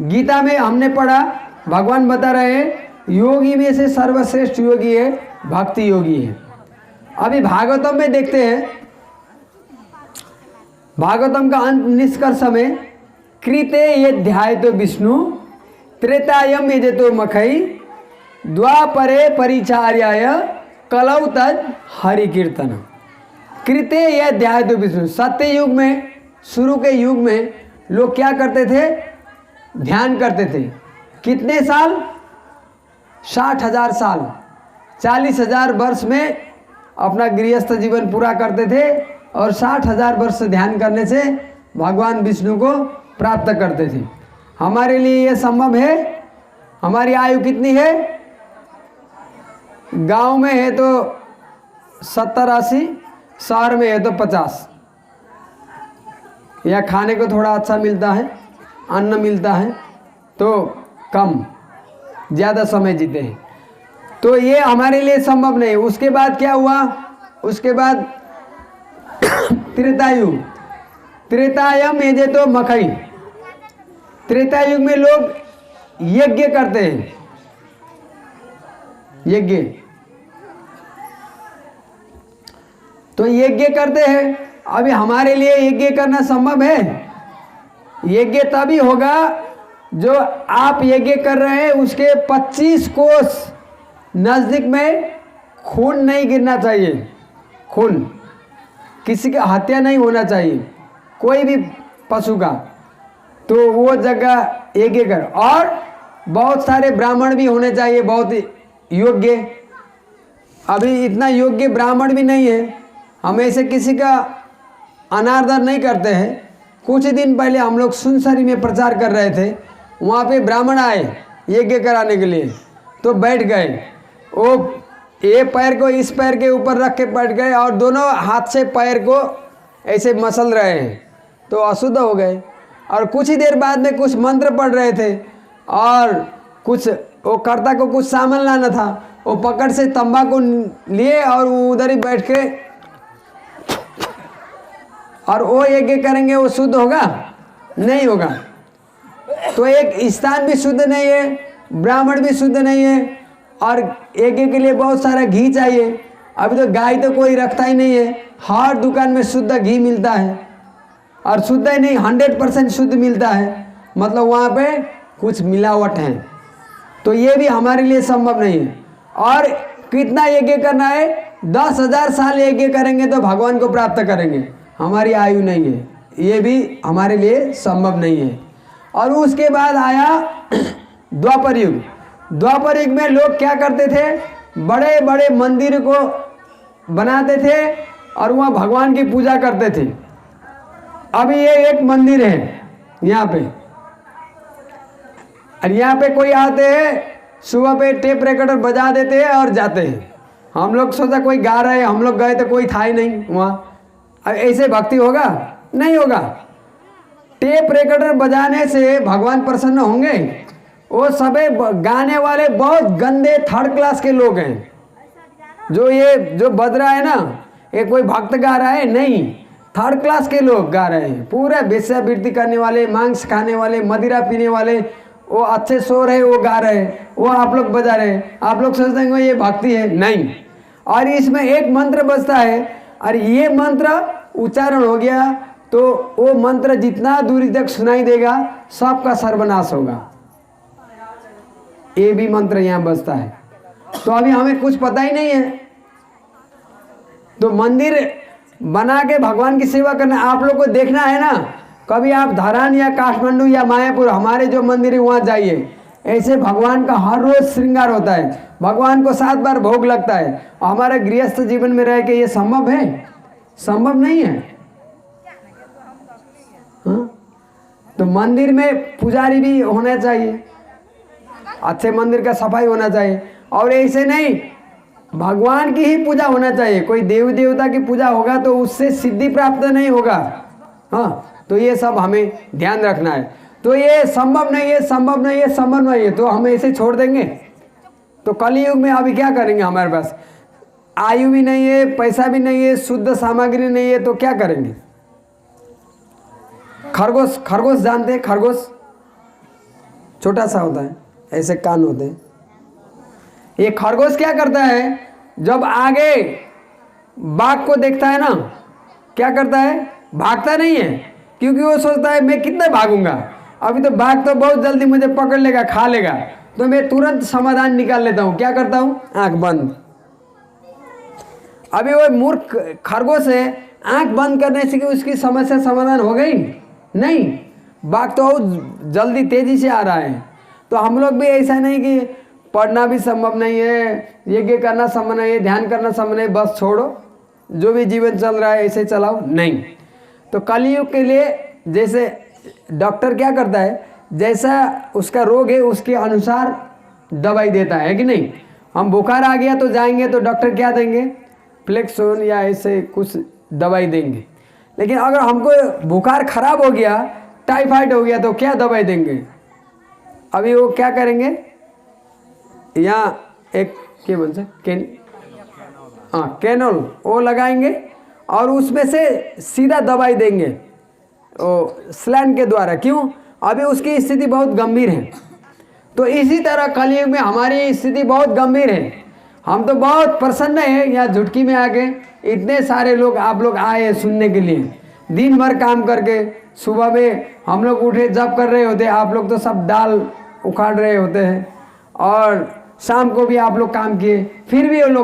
गीता में हमने पढ़ा, भगवान बता रहे हैं योगी में से सर्वश्रेष्ठ योगी है भक्ति योगी है। अभी भागवतम में देखते हैं, भागवतम का अंत निष्कर्ष में कृते ये ध्याय तो विष्णु त्रेतायम ये तो मखई द्वापरे परिचार्याय कलौ तद हरि कीर्तन। कृते ये ध्याय तो विष्णु, सत्य युग में, शुरू के युग में लोग क्या करते थे? ध्यान करते थे। कितने साल? 60,000 साल, 40,000 वर्ष में अपना गृहस्थ जीवन पूरा करते थे और 60,000 वर्ष ध्यान करने से भगवान विष्णु को प्राप्त करते थे। हमारे लिए ये संभव है? हमारी आयु कितनी है? गांव में है तो 70-80, शहर में है तो 50। या खाने को थोड़ा अच्छा मिलता है, अन्न मिलता है तो कम, ज़्यादा समय जीते हैं। तो ये हमारे लिए संभव नहीं। उसके बाद क्या हुआ? उसके बाद त्रेतायुग, त्रेतायम ये तो मखई। त्रेतायुग में लोग यज्ञ करते हैं, यज्ञ। तो यज्ञ करते हैं। अभी हमारे लिए यज्ञ करना संभव है? यज्ञ तभी होगा जो आप यज्ञ कर रहे हैं उसके 25 कोस नज़दीक में खून नहीं गिरना चाहिए, खून, किसी का हत्या नहीं होना चाहिए, कोई भी पशु का, तो वो जगह यज्ञ कर। और बहुत सारे ब्राह्मण भी होने चाहिए, बहुत योग्य। अभी इतना योग्य ब्राह्मण भी नहीं है। हम ऐसे किसी का अनादर नहीं करते हैं। कुछ दिन पहले हम लोग सुनसरी में प्रचार कर रहे थे, वहाँ पे ब्राह्मण आए यज्ञ कराने के लिए, तो बैठ गए। वो ये पैर को इस पैर के ऊपर रख के बैठ गए और दोनों हाथ से पैर को ऐसे मसल रहे हैं, तो अशुद्ध हो गए। और कुछ ही देर बाद में कुछ मंत्र पढ़ रहे थे और कुछ वो कर्ता को कुछ सामान लाना था, वो पकड़ से तंबाकू लिए और वो उधर ही बैठ के, और वो यज्ञ करेंगे, वो शुद्ध होगा? नहीं होगा। तो एक स्थान भी शुद्ध नहीं है, ब्राह्मण भी शुद्ध नहीं है, और यज्ञ के लिए बहुत सारा घी चाहिए। अभी तो गाय तो कोई रखता ही नहीं है, हर दुकान में शुद्ध घी मिलता है, और शुद्ध ही नहीं 100% शुद्ध मिलता है, मतलब वहाँ पे कुछ मिलावट है। तो ये भी हमारे लिए संभव नहीं है। और कितना यज्ञ करना है? 10,000 साल यज्ञ करेंगे तो भगवान को प्राप्त करेंगे। हमारी आयु नहीं है, ये भी हमारे लिए संभव नहीं है। और उसके बाद आया द्वापर युग। द्वापर युग में लोग क्या करते थे? बड़े बड़े मंदिर को बनाते थे और वहाँ भगवान की पूजा करते थे। अभी ये एक मंदिर है यहाँ पे, और यहाँ पे कोई आते हैं, सुबह पे टेप रिकॉर्डर बजा देते हैं और जाते हैं। हम लोग सोचा कोई गा रहे हैं, हम लोग गए तो कोई था ही नहीं वहाँ। ऐसे भक्ति होगा? नहीं होगा। टेप रिकॉर्डर बजाने से भगवान प्रसन्न होंगे? वो सबे गाने वाले बहुत गंदे थर्ड क्लास के लोग हैं। जो बज रहा है ना, ये कोई भक्त गा रहा है? नहीं, थर्ड क्लास के लोग गा रहे हैं। पूरा वेश्यावृत्ति करने वाले, मांस खाने वाले, मदिरा पीने वाले, वो अच्छे सो रहे, वो गा रहे हैं, वो आप लोग बजा रहे हैं। आप लोग सोचते हैं ये भक्ति है? नहीं। और इसमें एक मंत्र बजता है, और ये मंत्र उच्चारण हो गया तो वो मंत्र जितना दूरी तक सुनाई देगा सबका सर्वनाश होगा। ये भी मंत्र यहाँ बजता है। तो अभी हमें कुछ पता ही नहीं है। तो मंदिर बना के भगवान की सेवा करना, आप लोग को देखना है ना। कभी आप धरान या काठमांडू या मायापुर, हमारे जो मंदिर है वहाँ जाइए। ऐसे भगवान का हर रोज श्रृंगार होता है, भगवान को 7 बार भोग लगता है। हमारे गृहस्थ जीवन में रह के ये संभव है? संभव नहीं है। हाँ? तो मंदिर में पुजारी भी होना चाहिए, अच्छे मंदिर का सफाई होना चाहिए। और ऐसे नहीं, भगवान की ही पूजा होना चाहिए। कोई देवी देवता की पूजा होगा तो उससे सिद्धि प्राप्त नहीं होगा। हाँ, तो ये सब हमें ध्यान रखना है। तो ये संभव नहीं है, संभव नहीं है, संभव नहीं है, तो हम ऐसे छोड़ देंगे? तो कलयुग में अभी क्या करेंगे? हमारे पास आयु भी नहीं है, पैसा भी नहीं है, शुद्ध सामग्री नहीं है, तो क्या करेंगे? खरगोश, खरगोश जानते हैं? खरगोश छोटा सा होता है, ऐसे कान होते हैं। ये खरगोश क्या करता है, जब आगे बाघ को देखता है ना, क्या करता है, भागता नहीं है, क्योंकि वो सोचता है मैं कितना भागूंगा, अभी तो बाघ तो बहुत जल्दी मुझे पकड़ लेगा, खा लेगा, तो मैं तुरंत समाधान निकाल लेता हूँ। क्या करता हूँ, आंख बंद। अभी वो मूर्ख खरगोश है, आंख बंद करने से कि उसकी समस्या समाधान हो गई नहीं, बाघ तो जल्दी तेजी से आ रहा है। तो हम लोग भी ऐसा नहीं कि पढ़ना भी संभव नहीं है, यज्ञ करना संभव नहीं है, ध्यान करना संभव नहीं, बस छोड़ो, जो भी जीवन चल रहा है ऐसे चलाओ, नहीं। तो कलयुग के लिए जैसे डॉक्टर क्या करता है, जैसा उसका रोग है उसके अनुसार दवाई देता है कि नहीं। हम बुखार आ गया तो जाएंगे तो डॉक्टर क्या देंगे, फ्लेक्सोन या ऐसे कुछ दवाई देंगे। लेकिन अगर हमको बुखार खराब हो गया, टाइफाइड हो गया, तो क्या दवाई देंगे, अभी वो क्या करेंगे, यहाँ एक क्या बोलते हैं, कैनोल वो लगाएंगे और उसमें से सीधा दवाई देंगे वो स्लैन के द्वारा। क्यों, अभी उसकी स्थिति बहुत गंभीर है। तो इसी तरह कलयुग में हमारी स्थिति बहुत गंभीर है। हम तो बहुत प्रसन्न हैं यहाँ झुटकी में आके, इतने सारे लोग आप लोग आए सुनने के लिए, दिन भर काम करके, सुबह में हम लोग उठे जब कर रहे होते, आप लोग तो सब दाल उखाड़ रहे होते हैं, और शाम को भी आप लोग काम किए, फिर भी वो लोग